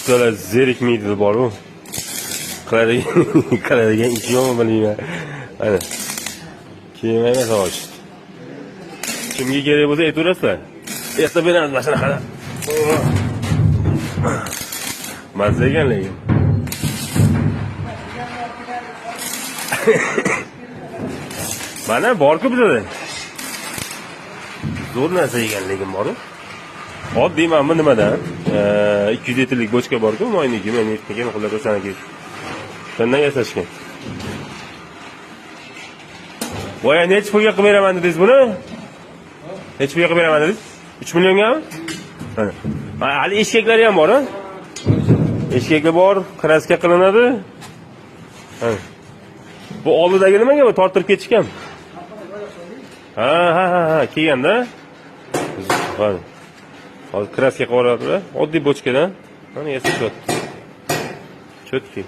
ustalar zerikmaydi bor-ku. Qiladigan ish yo'qmi bilmayman. Mana. Kiymayman savosh. Kimga kerak bo'lsa aytaverasizlar. Erta beramiz mana shunaqa. Mazza ekan lekin. Mana bor-ku bizda. Zo'r narsa ekan lekin bor-ku. Oddiy mana bu nimadan 200 litrlik bochka bor-ku, moyniki, men yetmagan xullas o'shaniki. Bundan yasashgan. Voya necha pulga qilib beraman dedingiz buni? Necha pulga qilib beraman dedingiz? 3 millionga? Mana hali eshkaklari ham bor-a? Eshkaklar bor, kraska qilinadi. Bu oldidagi nimaga bu tortirib ketishgan? Ha, kelganda. Mana. Hozir kraska qo'yiladi, oddiy bochkadan. Mana yasashyapti. Chotki.